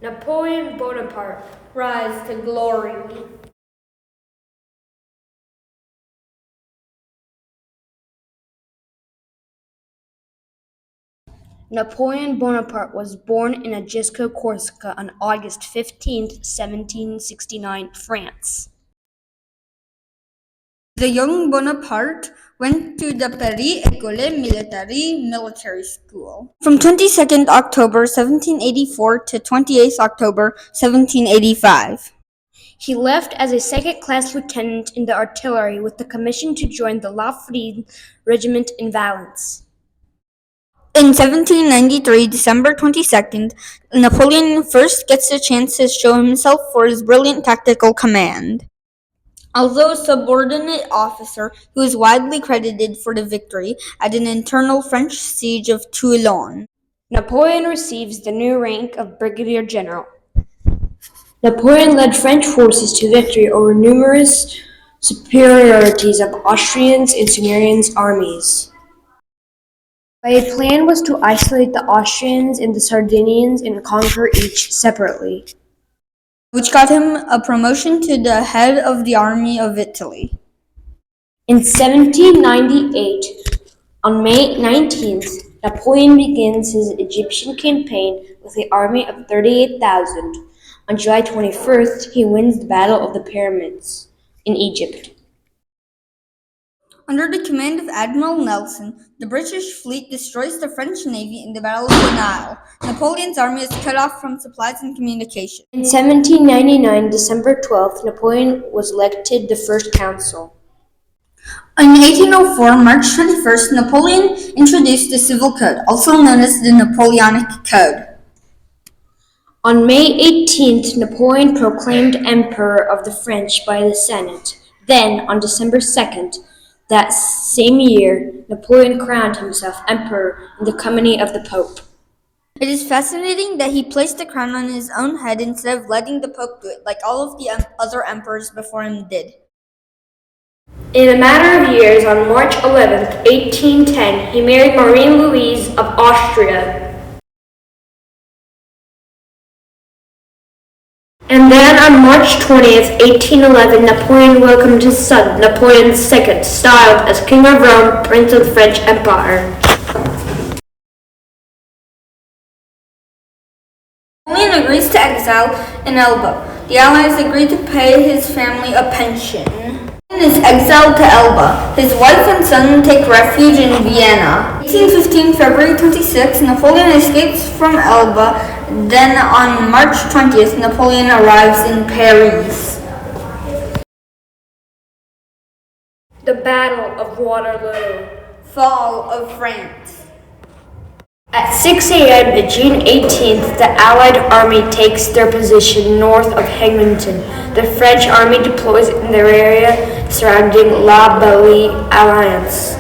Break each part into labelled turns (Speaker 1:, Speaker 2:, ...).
Speaker 1: Napoleon Bonaparte.
Speaker 2: Rise to glory.
Speaker 1: Napoleon Bonaparte was born in Ajaccio, Corsica on August 15th, 1769, France.
Speaker 2: The young Bonaparte went to the Paris École Militaire military school from 22nd October 1784 to 28th October 1785.
Speaker 1: He left as a second-class lieutenant in the artillery with the commission to join the La Frise regiment in Valence.
Speaker 2: In 1793, December 22nd, Napoleon first gets a chance to show himself for his brilliant tactical command. Although a subordinate officer, he was widely credited for the victory at an internal French siege of Toulon.
Speaker 1: Napoleon receives the new rank of brigadier general. Napoleon led French forces to victory over numerous superiorities of Austrians and Sumerians' armies. My plan was to isolate the Austrians and the Sardinians and conquer each separately,
Speaker 2: which got him a promotion to the head of the army of Italy.
Speaker 1: In 1798, on May 19th, Napoleon begins his Egyptian campaign with an army of 38,000. On July 21st, he wins the Battle of the Pyramids in Egypt.
Speaker 2: Under the command of Admiral Nelson, the British fleet destroys the French navy in the Battle of the Nile. Napoleon's army is cut off from supplies and communication.
Speaker 1: In 1799, December 12th, Napoleon was elected the first consul.
Speaker 2: In 1804, March 21st, Napoleon introduced the Civil Code, also known as the Napoleonic Code.
Speaker 1: On May 18th, Napoleon proclaimed Emperor of the French by the Senate. Then, on December 2nd, that same year, Napoleon crowned himself emperor in the company of the Pope.
Speaker 2: It is fascinating that he placed the crown on his own head instead of letting the Pope do it, like all of the other emperors before him did.
Speaker 1: In a matter of years, on March 11th, 1810, he married Marie Louise of Austria. And then on March 20th, 1811, Napoleon welcomed his son, Napoleon II, styled as King of Rome, Prince of the French Empire.
Speaker 2: Napoleon agrees to exile in Elba. The Allies agree to pay his family a pension. Napoleon is exiled to Elba. His wife and son take refuge in Vienna. 1815, February 26, Napoleon escapes from Elba. Then on March 20th, Napoleon arrives in Paris.
Speaker 1: The Battle of Waterloo.
Speaker 2: Fall of France.
Speaker 1: At 6 a.m. June 18th, the Allied army takes their position north of Hangington. The French army deploys in the area surrounding La Belle Alliance.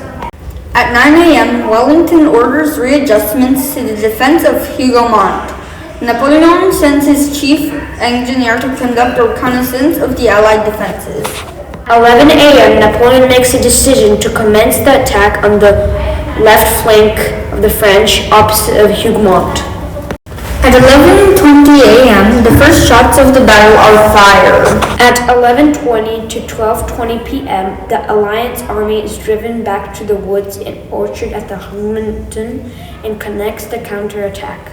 Speaker 2: At 9 a.m., Wellington orders readjustments to the defense of Hougoumont. Napoleon sends his chief engineer to conduct a reconnaissance of the Allied defenses.
Speaker 1: 11 a.m., Napoleon makes a decision to commence the attack on the left flank of the French opposite of Hougoumont.
Speaker 2: At 11:20 a.m., the first shots of the battle are fired.
Speaker 1: At 11:20 to 12:20 p.m., the Alliance army is driven back to the woods and orchard at the Hougoumont and connects the counterattack.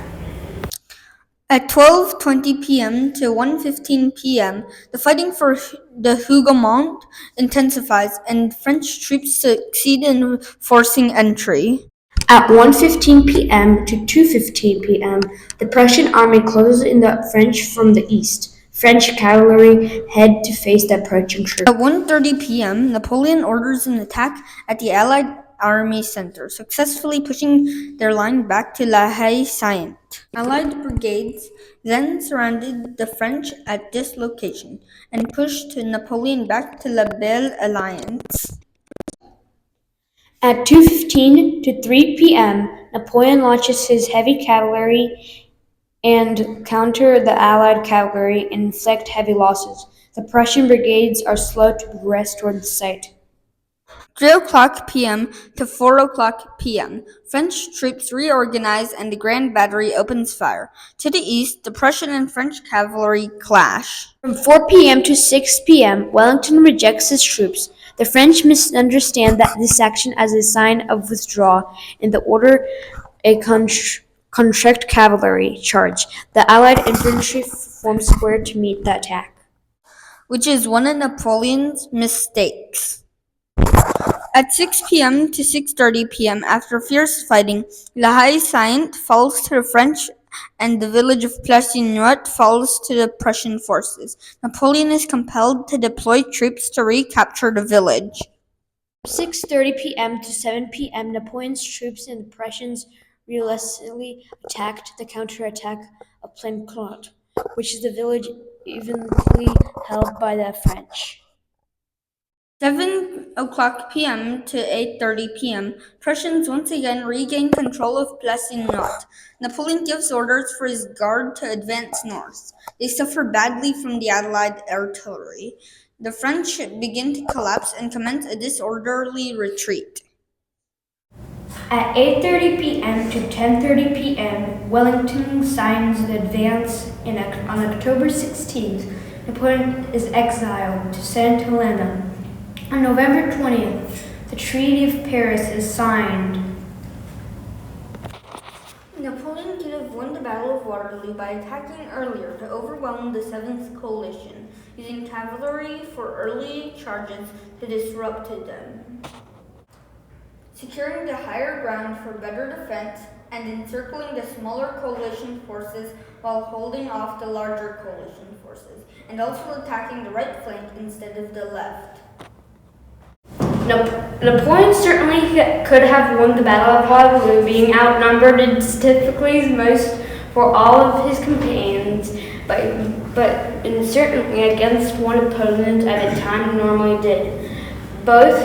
Speaker 2: At 12:20 p.m. to 1:15 p.m., the fighting for the Hougoumont intensifies and French troops succeed in forcing entry.
Speaker 1: At 1:15 p.m. to 2:15 p.m., the Prussian army closes in the French from the east. French cavalry head to face the approaching troops.
Speaker 2: At 1:30 p.m., Napoleon orders an attack at the Allied army center, successfully pushing their line back to La Haye-Saint. Allied brigades then surrounded the French at this location and pushed Napoleon back to La Belle Alliance.
Speaker 1: At 2:15 to 3 p.m., Napoleon launches his heavy cavalry and counter the Allied cavalry and inflict heavy losses. The Prussian brigades are slow to progress toward the site.
Speaker 2: 3 o'clock p.m. to 4 o'clock p.m. French troops reorganize and the Grand Battery opens fire. To the east, the Prussian and French cavalry clash.
Speaker 1: From 4 p.m. to 6 p.m., Wellington rejects his troops. The French misunderstand this action as a sign of withdrawal and order a constrict cavalry charge. The Allied infantry formed square to meet the attack,
Speaker 2: which is one of Napoleon's mistakes. At 6 p.m. to 6:30 p.m., after fierce fighting, La Haye-Saint falls to the French and the village of Plassinotte falls to the Prussian forces. Napoleon is compelled to deploy troops to recapture the village.
Speaker 1: 6:30 p.m. to 7 p.m., Napoleon's troops and the Prussians relentlessly attacked the counterattack of Plancouet, which is the village evenly held by the French.
Speaker 2: 7 o'clock p.m. to 8:30 p.m., Prussians once again regain control of Plassinotte. Napoleon gives orders for his guard to advance north. They suffer badly from the Allied artillery. The French begin to collapse and commence a disorderly retreat.
Speaker 1: At 8:30 p.m. to 10:30 p.m., Wellington signs the advance, and on October 16th, Napoleon is exiled to St. Helena. On November 20th, the Treaty of Paris is signed.
Speaker 2: Napoleon could have won the Battle of Waterloo by attacking earlier to overwhelm the 7th Coalition, using cavalry for early charges to disrupt them, securing the higher ground for better defense, and encircling the smaller coalition forces while holding off the larger coalition forces, and also attacking the right flank instead of the left.
Speaker 1: Napoleon certainly could have won the Battle of Waterloo, being outnumbered in statistically most for all of his campaigns, but certainly against one opponent at a time he normally did. Both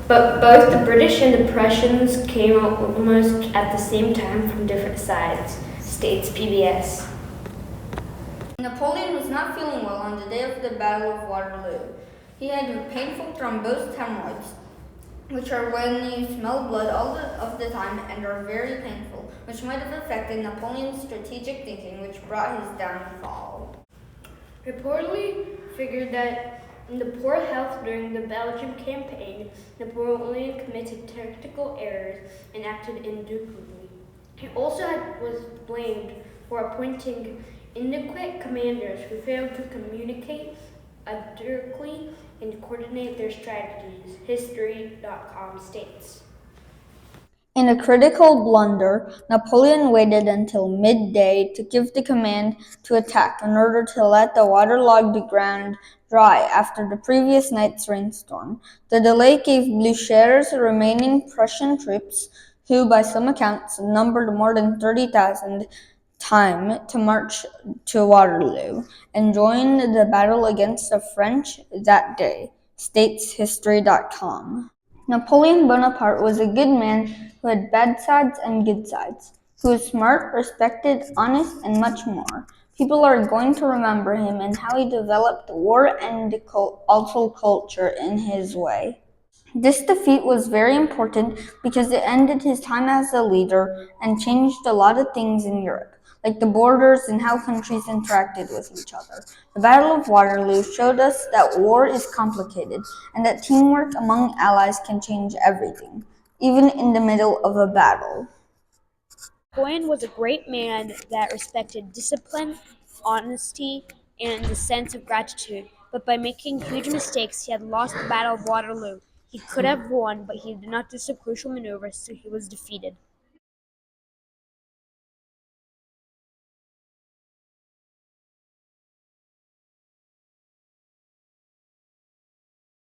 Speaker 1: the British and the Prussians came almost at the same time from different sides, states PBS.
Speaker 2: Napoleon was not feeling well on the day of the Battle of Waterloo. He had painful thrombosed hemorrhoids, which are when you smell blood all of the time and are very painful, which might have affected Napoleon's strategic thinking, which brought his downfall.
Speaker 1: Reportedly figured that in the poor health during the Belgian campaign, Napoleon committed tactical errors and acted indubitably. He also was blamed for appointing inadequate commanders who failed to communicate accurately and coordinate their strategies, History.com states.
Speaker 2: In a critical blunder, Napoleon waited until midday to give the command to attack in order to let the waterlogged ground dry after the previous night's rainstorm. The delay gave Blücher's remaining Prussian troops, who by some accounts numbered more than 30,000, time to march to Waterloo and join the battle against the French that day, states History.com. Napoleon Bonaparte was a good man who had bad sides and good sides. He was smart, respected, honest, and much more. People are going to remember him and how he developed war and also culture in his way. This defeat was very important because it ended his time as a leader and changed a lot of things in Europe, like the borders and how countries interacted with each other. The Battle of Waterloo showed us that war is complicated and that teamwork among allies can change everything, even in the middle of a battle.
Speaker 1: Napoleon was a great man that respected discipline, honesty, and the sense of gratitude, but by making huge mistakes, he had lost the Battle of Waterloo. He could have won, but he did not do some crucial maneuvers, so he was defeated.